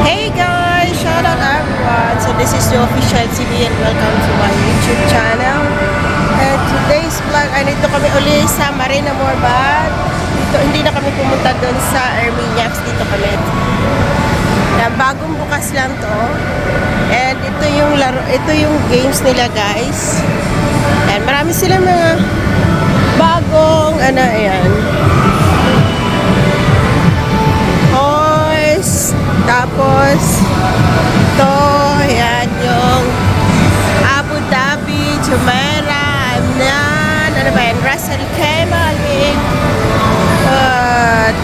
Hey guys! Shout out everyone! So this is the official CB and welcome to my YouTube channel. And today's vlog ay nito kami uli sa Marina Morbat. Dito hindi na kami pumunta doon sa Armeniacs. Dito kami. Na bagong bukas lang to. And ito yung laro, ito yung games nila guys. And marami silang mga bagong ayan. Tapos, ito, ayan, yung Abu Dhabi, Jumeirah, Amman, ano ba yan, Ras Al Khaimah, at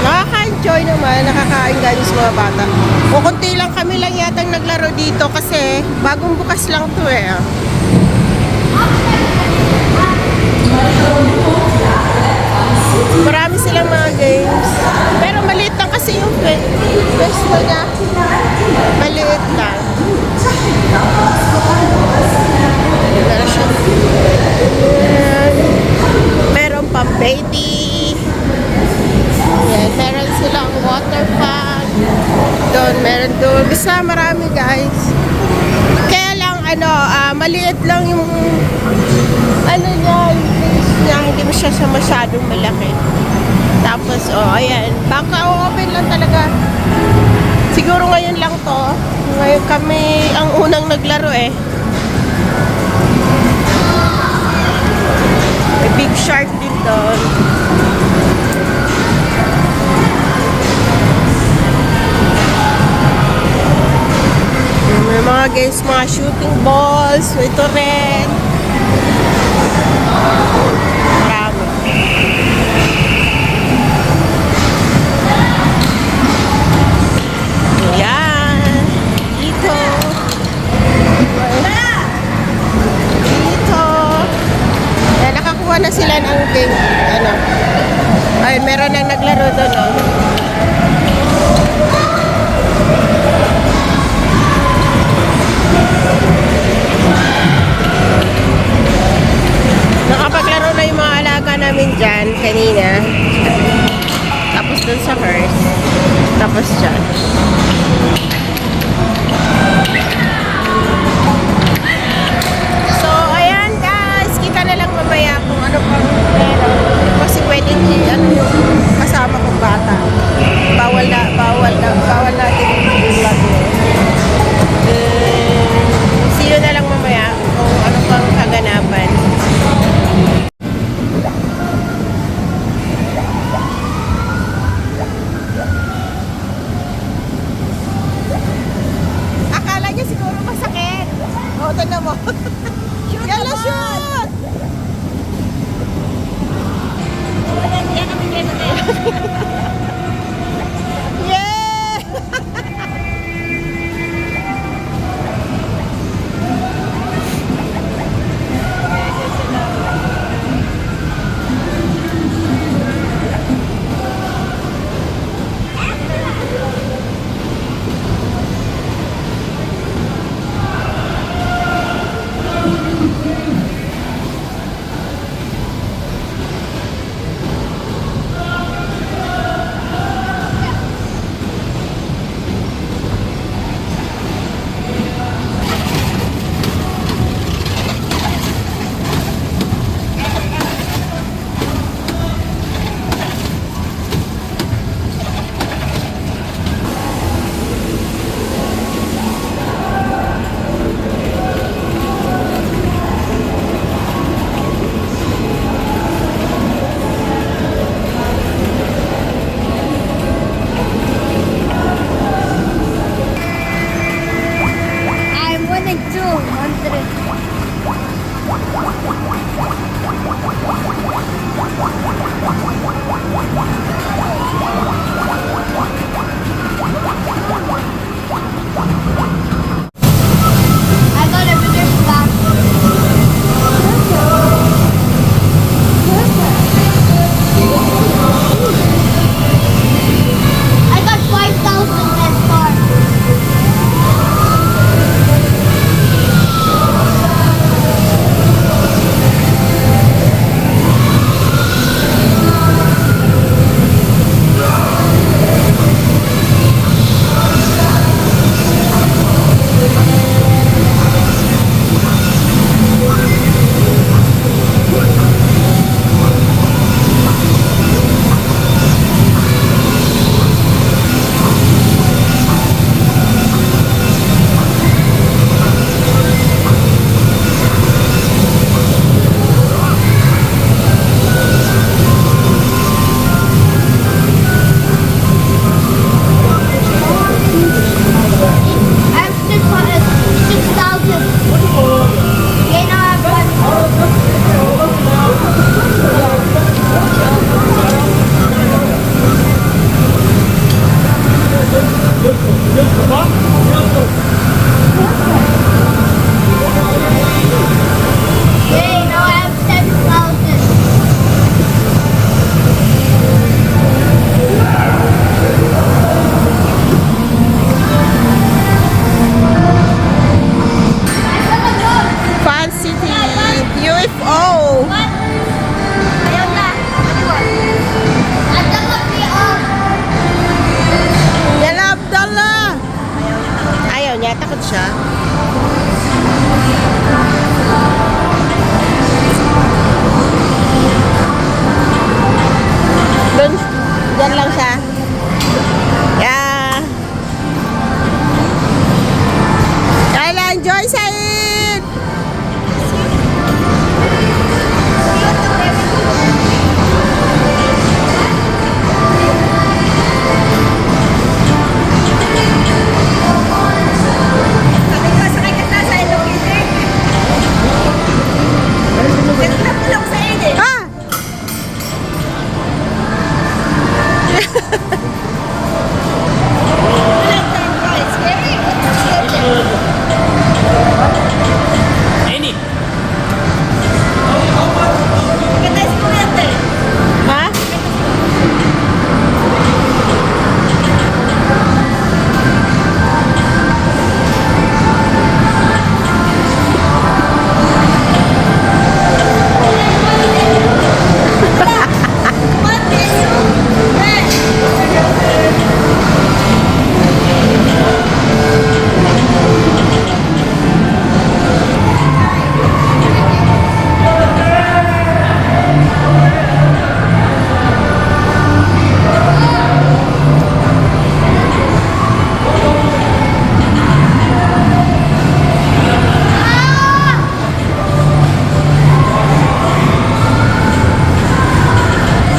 nakaka-enjoy naman, nakaka-enjoy sa mga bata. Kunti lang kami lang yatang naglaro dito kasi bagong bukas lang to eh. Marami silang mga games. Pero maliit lang kasi yung pwesto niya. Maliit lang. Meron pang baby. Yan, meron silang water park. Doon, meron doon. Basta marami guys. Kaya lang, maliit lang yung niya, yung place niya. Hindi mo siya masyadong malaki. Tapos, ayan. Baka open lang talaga. Siguro ngayon lang to. Ngayon kami ang unang naglaro eh. May big shark din doon. May mga games, mga shooting balls. Ito rin. Marami. Ayan. Dito. Ayan, nakakuha na sila ng game. Ayun, meron nang naglaro doon, Nakapaglaro na yung mga alaga namin dyan kanina. Tapos dun sa hearse. Tapos dyan. So, ayan guys. Kita na lang mamaya kung ano pang meron. Kasi pwedeng yung kasama kong bata. Bawal natin yung vlog yun. See you na lang mamaya kung ano pang kaganapan. Akala niya siguro masakit. O, tignan mo. Yala, shoot! Yan kami kayo na tayo. Yeah! takot siya. Doon, dyan lang siya. Yeah. Kaya enjoy Said! Ah! Ini. Ha?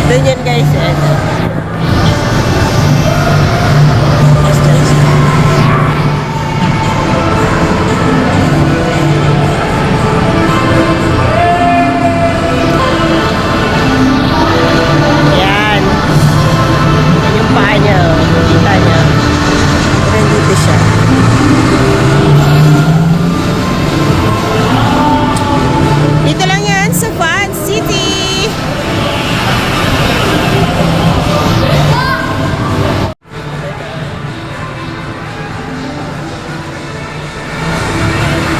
Doon yan guys. Yan. Yan yung paa niya. Kita niya. Nandito siya. Dito lang yan sa Van City.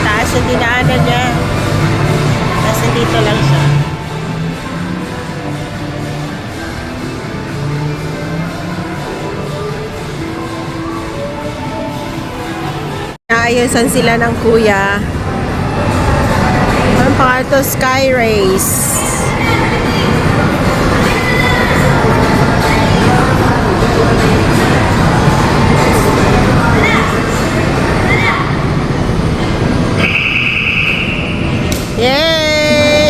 Taas yung dinaanan niya. Kasi dito lang siya. Naayusan sila ng kuya. Ang pangalan to, Sky Race. Yay!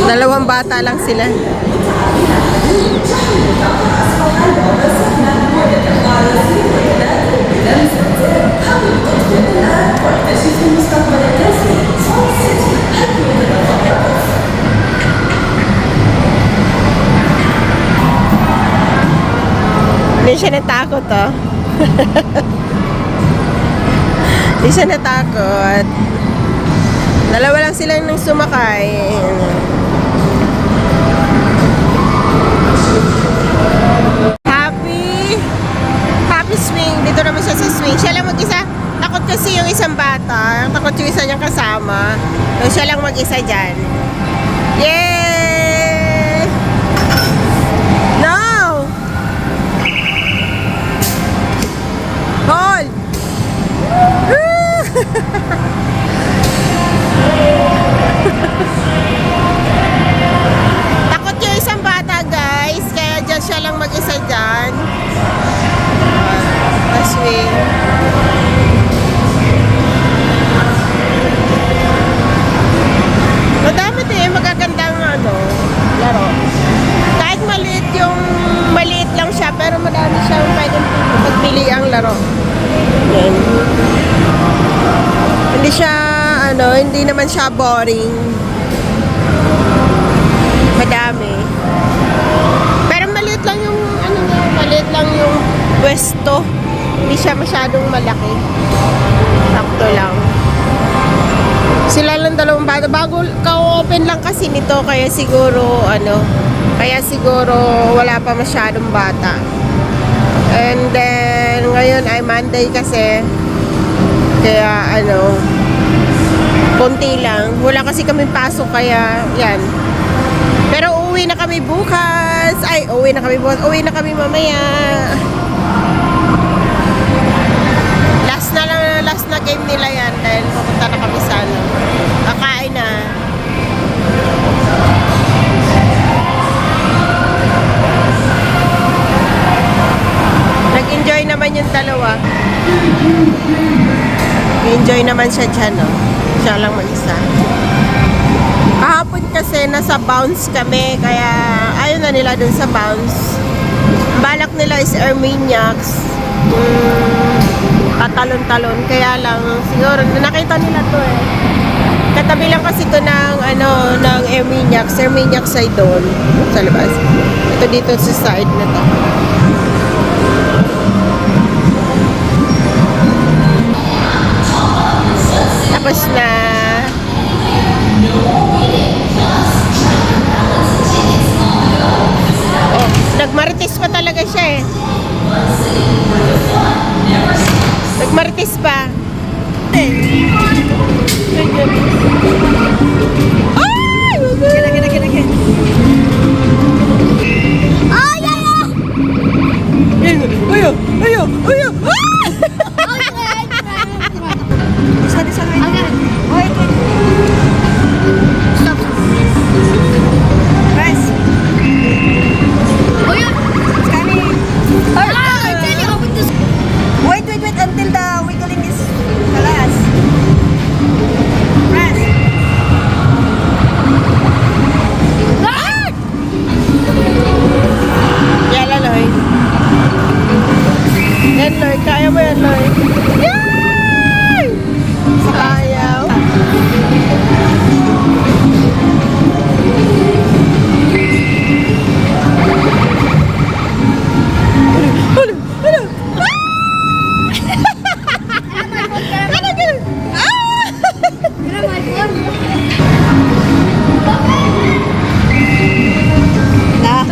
Dalawang bata lang sila. Hindi siya natakot, oh. Hindi siya natakot. Dalawa lang sila nang sumakay. Happy swing. Dito naman siya sa swing. Siya lang mag-isa. Takot kasi yung isang bata. Takot yung isa niyang kasama. So, siya lang mag-isa dyan. Yay! No! Hold! Takot yung isang bata, guys. Kaya dyan siya lang mag-isa dyan. Swing. Madami din magagandang laro. Kahit maliit lang siya, pero madami siyang pwedeng pagpili ang laro. Yan. Hindi siya, hindi naman siya boring. Madami. Pero maliit lang yung, maliit lang yung pwesto. Hindi siya masyadong malaki. Sakto lang. Sila lang dalawang bata. Bago ka-open lang kasi nito, kaya siguro, wala pa masyadong bata. And then, ngayon ay Monday kasi. Kaya, konti lang. Wala kasi kami pasok, kaya, yan. Pero uuwi na kami bukas. bukas. Ay, uwi na kami bukas. Uwi na kami mamaya. Last na game nila yan dahil pupunta na kami sa ano. Kakain na. Nag-enjoy naman yung dalawa. Enjoy naman siya dyan, no? Siya lang mag-isa. Kahapon kasi nasa bounce kami, kaya ayaw na nila dun sa bounce. Balak nila is Armeniacs. Tatalon-talon. Kaya lang, siguro, nakita nila to eh. Katabi lang kasi to ng, ng Armeniacs. Armeniacs ay doon, sa labas. Ito dito sa side na to. Tapos na. Oh, nagmarites pa talaga siya eh. Nagmarites pa. Ay! Gina. Ay! Ayo! Wait until the wiggling is kalas. Press. Yan lang, Loy. Yan, Loy. Kaya mo yan, Loy. Yay! Ayaw.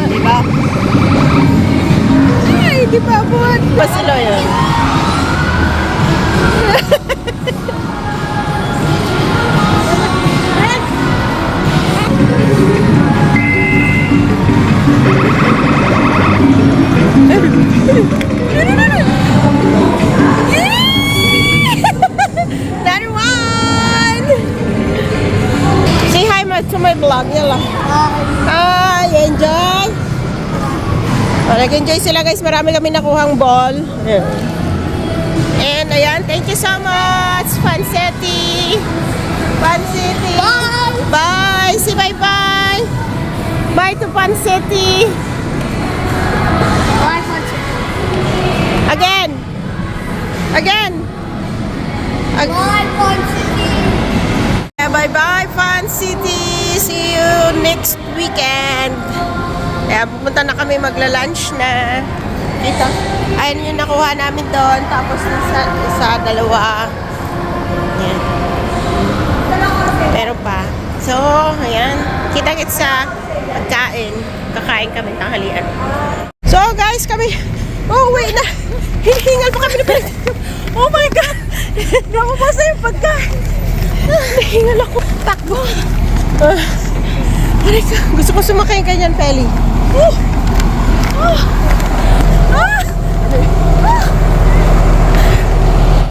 Diba? Ay, di pa buwan. Pasilo yun. That one! Say hi to my vlog. Yala. Hi, enjoy! Nag-enjoy sila guys. Marami kami nakuhang ball. Ayan. And ayan, thank you so much, Panseti. Panseti. Bye! Bye! Say bye-bye! Bye to Panseti. Bye, Panseti. Again! Again! Bye, Panseti. Bye-bye, Fan City! See you next weekend! Kaya pupunta na kami magla-lunch na. Dito. Ayun yung nakuha namin doon. Tapos isa, dalawa. Yan. Pero pa. So, ayan. Kita-kits sa pagkain. Kakain kami tanghalian. So, guys, kami uuwi na. Hinihingal pa kami na pinag. Oh my God! Namabasa yung pagkain. Nahingal ako. Takbo. Gusto ko sumakay ganyan, Feli.